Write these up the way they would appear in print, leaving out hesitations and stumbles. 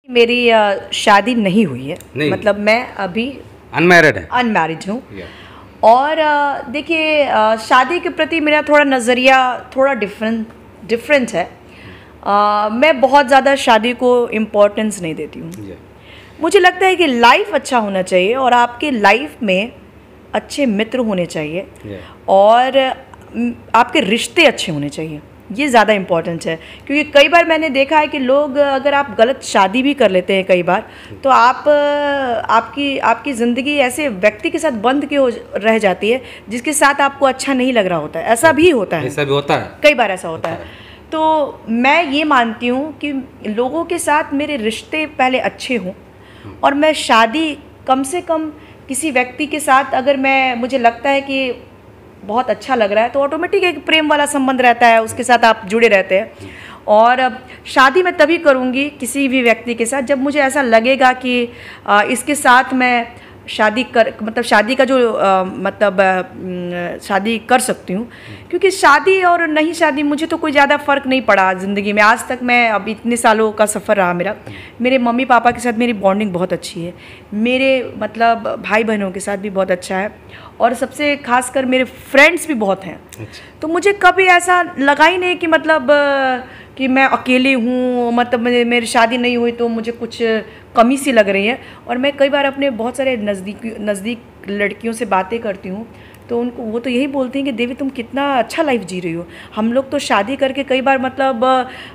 मेरी शादी नहीं हुई है, मतलब मैं अभी अनमैरिड हूँ। और देखिए शादी के प्रति मेरा थोड़ा नज़रिया थोड़ा डिफरेंट है। मैं बहुत ज़्यादा शादी को इम्पोर्टेंस नहीं देती हूँ। मुझे लगता है कि लाइफ अच्छा होना चाहिए और आपके लाइफ में अच्छे मित्र होने चाहिए और आपके रिश्ते अच्छे होने चाहिए, ये ज़्यादा इम्पॉर्टेंट है। क्योंकि कई बार मैंने देखा है कि लोग अगर आप गलत शादी भी कर लेते हैं कई बार, तो आपकी ज़िंदगी ऐसे व्यक्ति के साथ बंद के हो रह जाती है जिसके साथ आपको अच्छा नहीं लग रहा होता है। ऐसा भी होता है, कई बार ऐसा होता है। तो मैं ये मानती हूँ कि लोगों के साथ मेरे रिश्ते पहले अच्छे हों और मैं शादी कम से कम किसी व्यक्ति के साथ अगर मुझे लगता है कि बहुत अच्छा लग रहा है तो ऑटोमेटिक एक प्रेम वाला संबंध रहता है, उसके साथ आप जुड़े रहते हैं। और शादी मैं तभी करूँगी किसी भी व्यक्ति के साथ जब मुझे ऐसा लगेगा कि इसके साथ मैं शादी का जो शादी कर सकती हूँ। क्योंकि शादी और नहीं शादी मुझे तो कोई ज़्यादा फ़र्क नहीं पड़ा ज़िंदगी में आज तक। मैं अब इतने सालों का सफ़र रहा मेरा, मेरे मम्मी पापा के साथ मेरी बॉन्डिंग बहुत अच्छी है, मेरे भाई बहनों के साथ भी बहुत अच्छा है और सबसे खासकर मेरे फ्रेंड्स भी बहुत हैं। तो मुझे कभी ऐसा लगा ही नहीं कि मैं अकेली हूँ, मेरी शादी नहीं हुई तो मुझे कुछ कमी सी लग रही है। और मैं कई बार अपने बहुत सारे नज़दीक लड़कियों से बातें करती हूँ तो वो तो यही बोलती हैं कि देवी तुम कितना अच्छा लाइफ जी रही हो। हम लोग तो शादी करके कई बार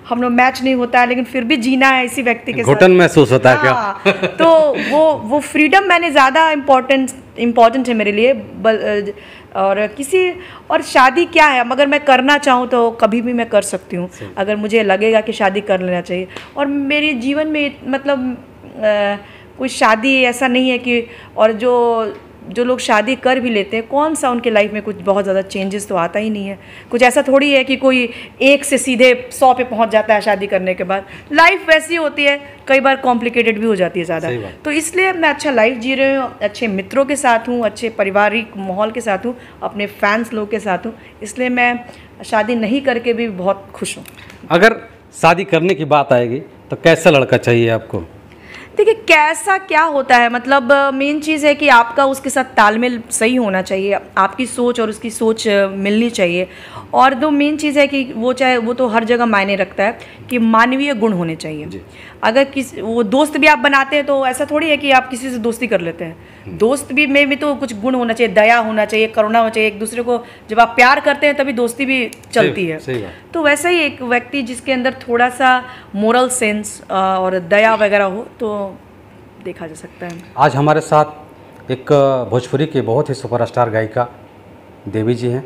हम लोग मैच नहीं होता है लेकिन फिर भी जीना है इसी व्यक्ति के साथ, घुटन महसूस होता है क्या? तो वो फ्रीडम मैंने ज़्यादा इम्पोर्टेंट है मेरे लिए। और शादी क्या है, अगर मैं करना चाहूँ तो कभी भी मैं कर सकती हूँ अगर मुझे लगेगा कि शादी कर लेना चाहिए। और मेरे जीवन में कोई शादी ऐसा नहीं है कि, और जो लोग शादी कर भी लेते हैं कौन सा उनके लाइफ में कुछ बहुत ज़्यादा चेंजेस तो आता ही नहीं है। कुछ ऐसा थोड़ी है कि कोई 1 से सीधे 100 पे पहुंच जाता है शादी करने के बाद। लाइफ वैसी होती है, कई बार कॉम्प्लिकेटेड भी हो जाती है ज़्यादा। तो इसलिए मैं अच्छा लाइफ जी रही हूँ, अच्छे मित्रों के साथ हूँ, अच्छे पारिवारिक माहौल के साथ हूँ, अपने फैंस लोग के साथ हूँ, इसलिए मैं शादी नहीं करके भी बहुत खुश हूँ। अगर शादी करने की बात आएगी तो कैसा लड़का चाहिए आपको? देखिए कैसा क्या होता है, मेन चीज़ है कि आपका उसके साथ तालमेल सही होना चाहिए, आपकी सोच और उसकी सोच मिलनी चाहिए। और दो मेन चीज़ है कि वो तो हर जगह मायने रखता है कि मानवीय गुण होने चाहिए। अगर वो दोस्त भी आप बनाते हैं तो ऐसा थोड़ी है कि आप किसी से दोस्ती कर लेते हैं। दोस्त में भी तो कुछ गुण होना चाहिए, दया होना चाहिए, करुणा होना चाहिए। एक दूसरे को जब आप प्यार करते हैं तभी दोस्ती भी चलती है। तो वैसा ही एक व्यक्ति जिसके अंदर थोड़ा सा मोरल सेंस और दया वगैरह हो तो देखा जा सकता है। आज हमारे साथ एक भोजपुरी की बहुत ही सुपरस्टार गायिका देवी जी हैं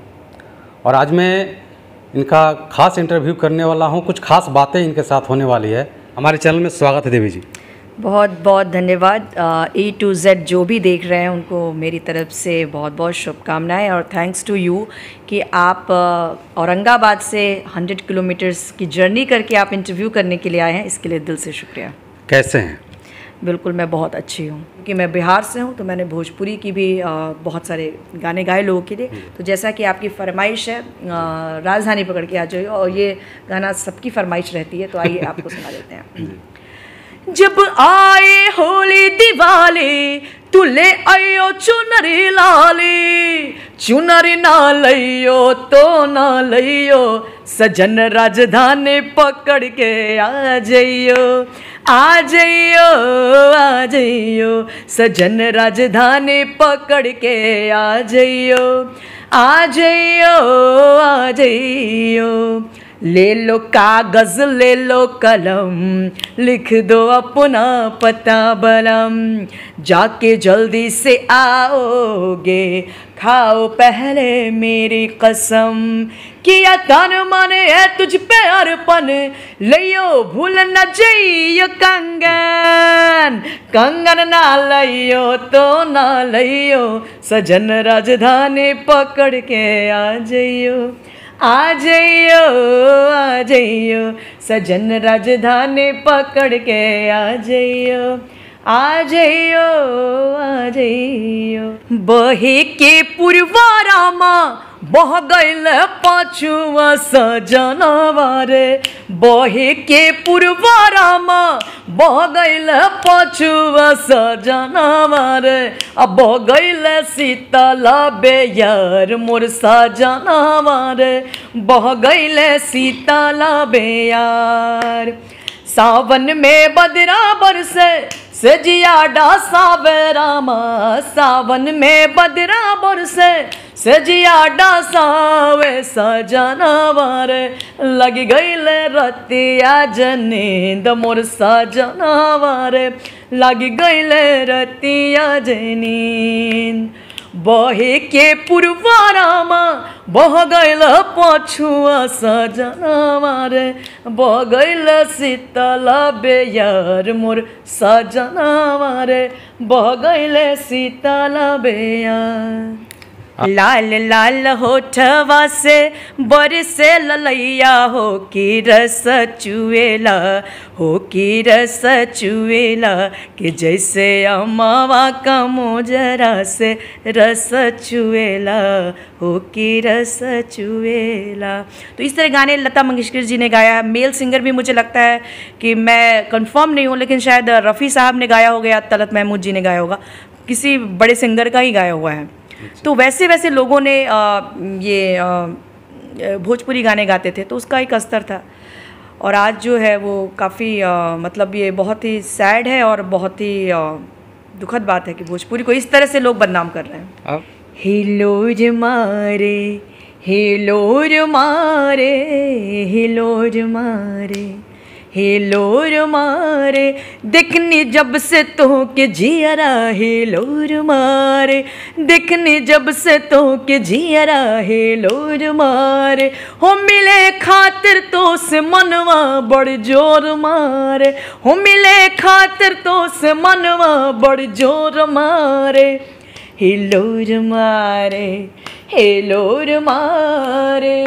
और आज मैं इनका खास इंटरव्यू करने वाला हूं। कुछ खास बातें इनके साथ होने वाली है। हमारे चैनल में स्वागत है देवी जी। बहुत बहुत धन्यवाद। A to Z जो भी देख रहे हैं उनको मेरी तरफ से बहुत बहुत शुभकामनाएं और थैंक्स टू यू कि आप औरंगाबाद से 100 किलोमीटर्स की जर्नी करके आप इंटरव्यू करने के लिए आए हैं, इसके लिए दिल से शुक्रिया। कैसे हैं? बिल्कुल मैं बहुत अच्छी हूँ क्योंकि मैं बिहार से हूँ तो मैंने भोजपुरी की भी बहुत सारे गाने गाए लोगों के लिए। तो जैसा कि आपकी फरमाइश है राजधानी पकड़ के आ जाइए, और ये गाना सबकी फरमाइश रहती है तो आइए आपको सुना देते हैं। जब आए होली दिवाली तू ले आयो चुनरी लाली, चुनरी ना लइयो तो ना लइयो, सजन राजधानी पकड़ के आ जाइयो, आ जाइयो, आ जाइयो, सजन राजधानी पकड़ के आ जाइयो, आ जाइयो, आ जाइयो। ले लो कागज़ ले लो कलम, लिख दो अपना पता बलम, जाके जल्दी से आओगे, खाओ पहले मेरी कसम, किया तन मन है तुझ पे अर्पण, लियो भूल न जाइयो कंगन, कंगन ना लियो तो ना लियो, सजन राजधानी पकड़ के आ जाइयो, आ जाइयो, आ जाइयो, सजन राजधानी पकड़ के आ जाइयो, आ जाइयो, आ जाइयो। बहे के पुरवारा माँ बह गईल पाछुआ सजनवा रे बहे के पुरवारामा बह गईल पाछुआ सजनवा रे अब बह गईल शीतला बेयार मोर सजनवा रे बह गईल शीतला बेयार सावन में बदरा बरसे सजिया डासावे रामा सावन में बदरा बरसे सजिया डासावे सजनवा रे लग गईल रतिया जनींद मोर सजनवा रे लग गईल रतिया जनींद बहे के पुरवारामा बह गईल पछुआ सजनवा रे बह गईल शीतला बेयार मोर सजनवा रे बह गईल शीतला बेयार लाल लाल होठवा से बरसे ललैया हो की रस चुएला हो की रस चुएला कि जैसे अमावा का मोजरा से रस चुएला हो की रस चुएला। तो इस तरह गाने लता मंगेशकर जी ने गाया है। मेल सिंगर भी मुझे लगता है कि मैं कंफर्म नहीं हूँ, लेकिन शायद रफ़ी साहब ने गाया हो गया, तलत महमूद जी ने गाया होगा, किसी बड़े सिंगर का ही गाया हुआ है। तो वैसे वैसे लोगों ने ये भोजपुरी गाने गाते थे, तो उसका एक अस्तर था। और आज जो है वो काफ़ी मतलब ये बहुत ही सैड है और बहुत ही दुखद बात है कि भोजपुरी को इस तरह से लोग बदनाम कर रहे हैं। हिलोर मारे हिलोर मारे हिलोर मारे हिलोर मारे देखनी जब से तो के जियरा हिलोर मारे देखनी जब से तो के जियरा हिलोर मारे हो मिले खातिर तो से मनवा बड़ जोर मारे हो मिले खातिर तो से मनवा बड़ जोर मारे हिलोर मारे हिलोर मारे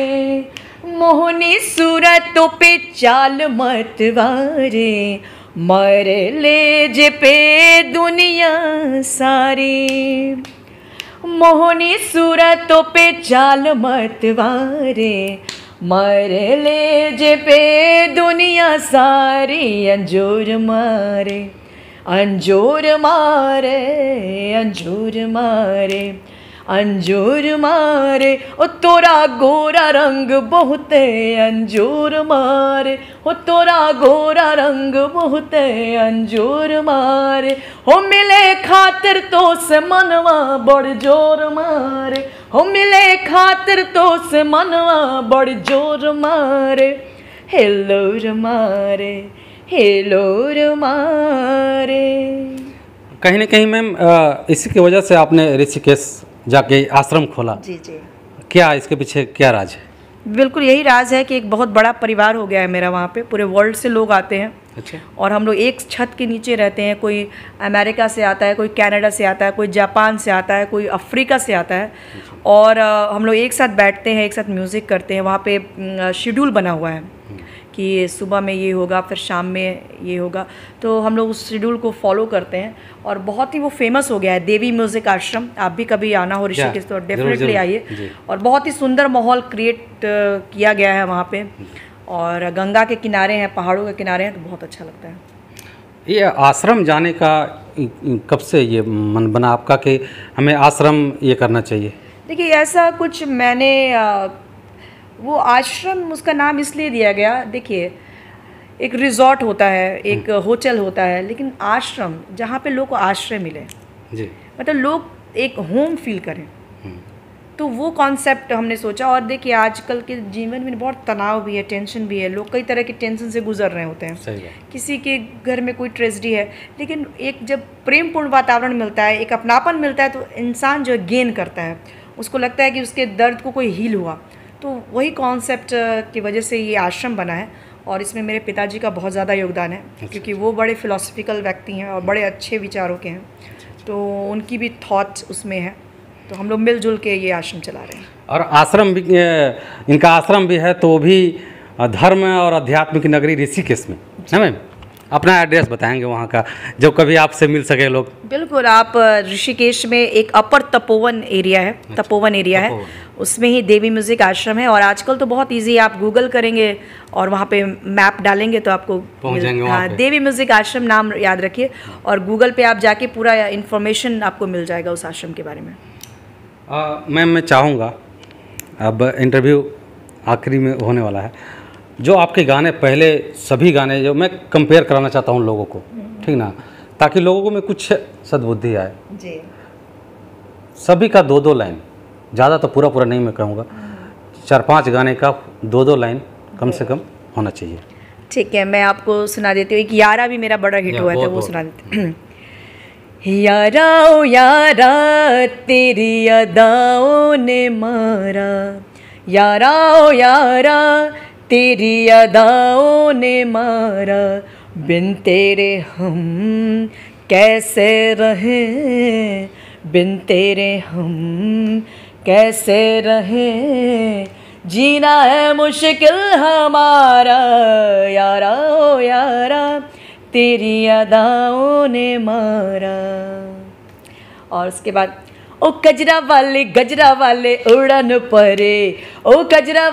मोहनी सूरतों पे चाल मतवारे मर ले जे पे दुनिया सारी मोहनी सूरतों पे चाल मतवारे मर ले जे पे दुनिया सारी अंजूर मारे अंजूर मारे अंजूर मारे अंजूर मारे ओ तोरा गोरा रंग बहुते अंजूर मारे ओ तोरा गोरा रंग बहुते अंजूर मारे हो मिले खातिर तो से मनवा बड़ जोर मारे हो मिले खातिर तो से मनवा बड़ जोर मारे हिलोर मारे हिलोर मारे। कहीं ना कहीं मैम इसी की वजह से आपने ऋषिकेश जाके आश्रम खोला। जी जी, क्या इसके पीछे क्या राज है? बिल्कुल यही राज है कि एक बहुत बड़ा परिवार हो गया है मेरा वहाँ पे। पूरे वर्ल्ड से लोग आते हैं। अच्छा। और हम लोग एक छत के नीचे रहते हैं। कोई अमेरिका से आता है, कोई कनाडा से आता है, कोई जापान से आता है, कोई अफ्रीका से आता है। और हम लोग एक साथ बैठते हैं, एक साथ म्यूज़िक करते हैं। वहाँ पे शेड्यूल बना हुआ है कि सुबह में ये होगा, फिर शाम में ये होगा। तो हम लोग उस शेड्यूल को फॉलो करते हैं और बहुत ही वो फेमस हो गया है देवी म्यूज़िक आश्रम। आप भी कभी आना हो ऋषिकेश तो डेफिनेटली आइए। और बहुत ही सुंदर माहौल क्रिएट किया गया है वहाँ पे, और गंगा के किनारे हैं, पहाड़ों के किनारे हैं, तो बहुत अच्छा लगता है। ये आश्रम जाने का कब से ये मन बना आपका कि हमें आश्रम ये करना चाहिए? देखिए ऐसा कुछ मैंने वो आश्रम उसका नाम इसलिए दिया गया, देखिए एक रिजॉर्ट होता है, एक होटल होता है, लेकिन आश्रम जहाँ पे लोग को आश्रय मिले जी, मतलब लोग एक होम फील करें, तो वो कॉन्सेप्ट हमने सोचा। और देखिए आजकल के जीवन में बहुत तनाव भी है, टेंशन भी है, लोग कई तरह के टेंशन से गुजर रहे होते हैं। सही है। किसी के घर में कोई ट्रेजेडी है, लेकिन एक जब प्रेमपूर्ण वातावरण मिलता है, एक अपनापन मिलता है, तो इंसान जो गेन करता है, उसको लगता है कि उसके दर्द को कोई हील हुआ। तो वही कॉन्सेप्ट की वजह से ये आश्रम बना है। और इसमें मेरे पिताजी का बहुत ज़्यादा योगदान है, क्योंकि वो बड़े फिलोसफिकल व्यक्ति हैं और बड़े अच्छे विचारों के हैं, तो उनकी भी थॉट्स उसमें है। तो हम लोग मिलजुल के ये आश्रम चला रहे हैं। और आश्रम भी, इनका आश्रम भी है, तो वो भी धर्म और आध्यात्मिक नगरी ऋषिकेश में है मैम। अपना एड्रेस बताएंगे वहाँ का, जो कभी आपसे मिल सके लोग। बिल्कुल, आप ऋषिकेश में एक अपर तपोवन एरिया है, तपोवन एरिया है, उसमें ही देवी म्यूज़िक आश्रम है। और आजकल तो बहुत इजी, आप गूगल करेंगे और वहाँ पे मैप डालेंगे तो आपको पहुँच जाएंगे वहाँ पे। देवी म्यूज़िक आश्रम नाम याद रखिए, और गूगल पे आप जाके पूरा इन्फॉर्मेशन आपको मिल जाएगा उस आश्रम के बारे में। मैम, मैं चाहूँगा, अब इंटरव्यू आखिरी में होने वाला है, जो आपके गाने पहले सभी गाने जो मैं कंपेयर कराना चाहता हूँ लोगों को, ठीक ना, ताकि लोगों को में कुछ सद्बुद्धि आए जी। सभी का 2-2 लाइन, ज़्यादा तो पूरा पूरा नहीं मैं कहूँगा, 4-5 गाने का 2-2 लाइन कम से कम होना चाहिए। ठीक है, मैं आपको सुना देती हूँ। एक यारा भी मेरा बड़ा हिट हुआ था, वो सुना देती हूँ। यारा ओ यारा तेरी अदाओं ने मारा, यारा ओ यारा तेरी अदाओं ने मारा, बिन तेरे हम कैसे रहें, बिन तेरे हम कैसे रहें, जीना है मुश्किल हमारा, यारा ओ यारा तेरी अदाओं ने मारा। और उसके बाद ओ गजरा वाले उड़न परे, ओ गजरा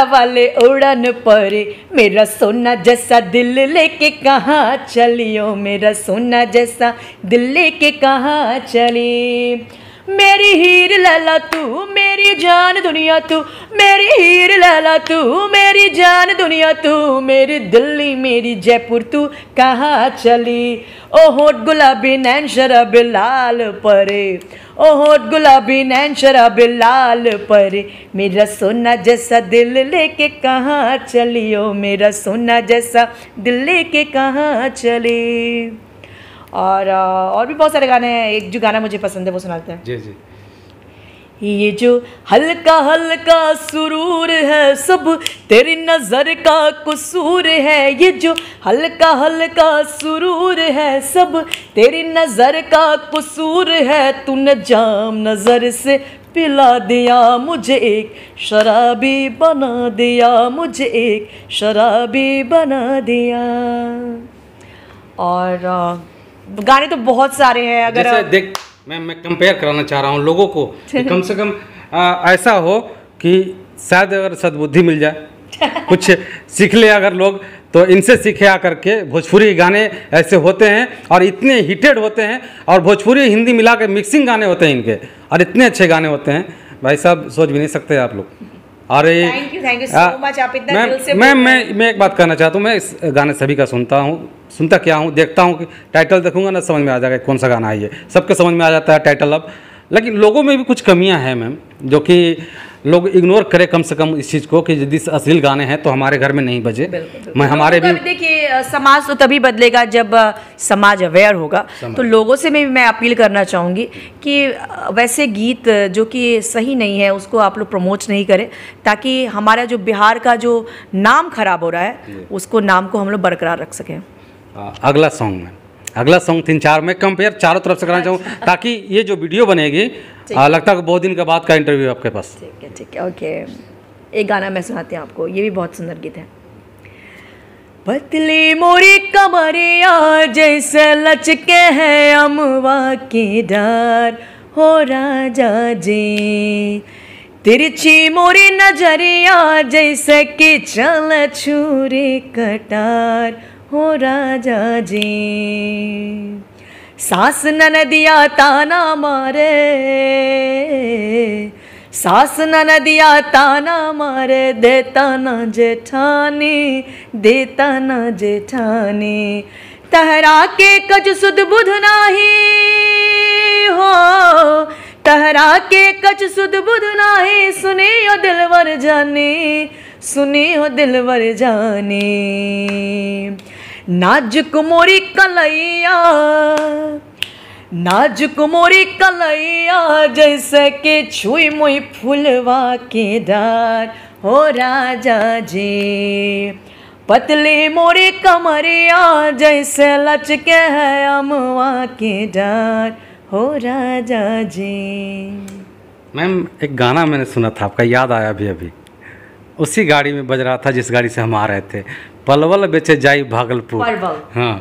वाले उड़न परे, मेरा सोना जैसा दिल लेके कहाँ चलियो, मेरा सोना जैसा दिल लेके कहाँ चली, मेरी हीर लैला तू मेरी जान दुनिया तू, मेरी हीर लैला तू मेरी जान दुनिया तू, मेरी दिल्ली मेरी जयपुर तू कहाँ चली, ओ होठ गुलाबी नैन शराबी लाल परे, ओ होठ गुलाबी नैन शराबी लाल परे, मेरा सोना जैसा दिल लेके कहाँ चलियो, मेरा सोना जैसा दिल लेके कहाँ चली। और भी बहुत सारे गाने हैं, एक जो गाना मुझे पसंद है वो सुनाते हैं। जी जी। ये जो हल्का हल्का सुरूर है सब तेरी नज़र का कसूर है, ये जो हल्का हल्का सुरूर है सब तेरी नज़र का कसूर है, तूने जाम नज़र से पिला दिया मुझे एक शराबी बना दिया, मुझे एक शराबी बना दिया। और गाने तो बहुत सारे हैं। अगर जैसे देख, मैं कंपेयर कराना चाह रहा हूँ लोगों को कि कम से कम ऐसा हो कि शायद अगर सद्बुद्धि मिल जाए, कुछ सीख ले अगर लोग, तो इनसे सीखे आकर के। भोजपुरी गाने ऐसे होते हैं और इतने हिटेड होते हैं, और भोजपुरी हिंदी मिला के मिक्सिंग गाने होते हैं इनके, और इतने अच्छे गाने होते हैं भाई साहब, सोच भी नहीं सकते आप लोग। और थैंक यू सो मच, आप इतना दिल से मैं एक बात कहना चाहता हूँ, मैं इस गाने सभी का सुनता क्या हूँ, देखता हूँ कि टाइटल देखूंगा ना समझ में आ जाएगा कौन सा गाना है ये, सबके समझ में आ जाता है टाइटल अब। लेकिन लोगों में भी कुछ कमियां हैं मैम, जो कि लोग इग्नोर करें कम से कम इस चीज़ को, कि यदि अश्लील गाने हैं तो हमारे घर में नहीं बजे। मैं हमारे भी देखिए, समाज तो तभी बदलेगा जब समाज अवेयर होगा। तो लोगों से मैं अपील करना चाहूँगी कि वैसे गीत जो कि सही नहीं है उसको आप लोग प्रमोट नहीं करें, ताकि हमारा जो बिहार का जो नाम खराब हो रहा है उसको नाम को हम लोग बरकरार रख सकें। अगला सॉन्ग 3-4 में कंपेयर चारों तरफ से कराना चाहूँ, ताकि ये जो वीडियो बनेगी लगता है बहुत दिन के बाद का इंटरव्यू आपके पास। ठीक है ओके। एक गाना मैं सुनाती हूँ आपको, ये भी बहुत सुंदर गीत है। पतली मोरी कमरिया जैसे लचके है अमवा की डार, हो राजा जी तिरछी मोरी नजरिया जैसे कि चल छुरी कटार, हो राजा जी सास ननदिया ताना मारे, सास ननदिया ताना मारे, देता ना जेठानी देता ना जेठानी, तहरा के कछ सुध बुध नाही हो, तहरा के कछ सुध बुध नाही, सुनी हो दिलवर जानी सुनी हो दिलवर जानी, नाजुक मोरी कलैया नाजुक मोरी कलैया जैसे कि छुई मुई फुलवा के डार, हो राजा जी पतली मोरी कमरिया जैसे लचके है अमवा के डार, हो राजा जी। मैम एक गाना मैंने सुना था आपका, याद आया अभी अभी, उसी गाड़ी में बज रहा था जिस गाड़ी से हम आ रहे थे, परवल बेचे जाई भागलपुर। परवल। हाँ,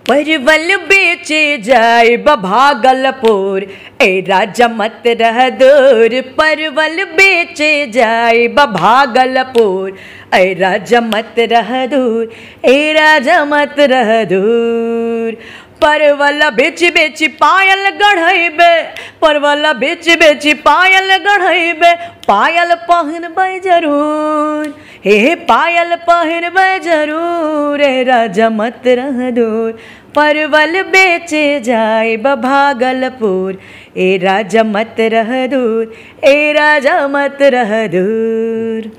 परवल बेचे जाए भागलपुर, ए राजा मत रह दूर। परवल बेचे जाए भागलपुर, ए राजा मत रह दूर, ए राजा मत रह दूर। परवल बेच बेच पायल गढ़ैबे, परवल बेच बेच पायल गढ़ैबे, पायल पहनबै जरूर, हे पायल पहनबै जरूर, ए राजा मत रह दूर। परवल बेचे जाए भागलपुर, ए राजा मत रह दूर, ए राजा मत रह दूर।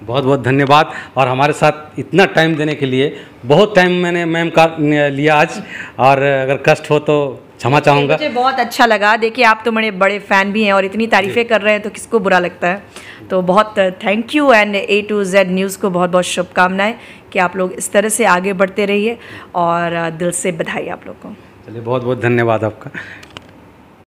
बहुत बहुत धन्यवाद। और हमारे साथ इतना टाइम देने के लिए, बहुत टाइम मैंने मैम का लिया आज, और अगर कष्ट हो तो क्षमा चाहूँगा। मुझे बहुत अच्छा लगा। देखिए आप तो मेरे बड़े फ़ैन भी हैं और इतनी तारीफ़ें कर रहे हैं तो किसको बुरा लगता है। तो बहुत thank you, and A to Z news को बहुत बहुत शुभकामनाएं कि आप लोग इस तरह से आगे बढ़ते रहिए, और दिल से बधाई आप लोग को। चलिए, बहुत बहुत धन्यवाद आपका।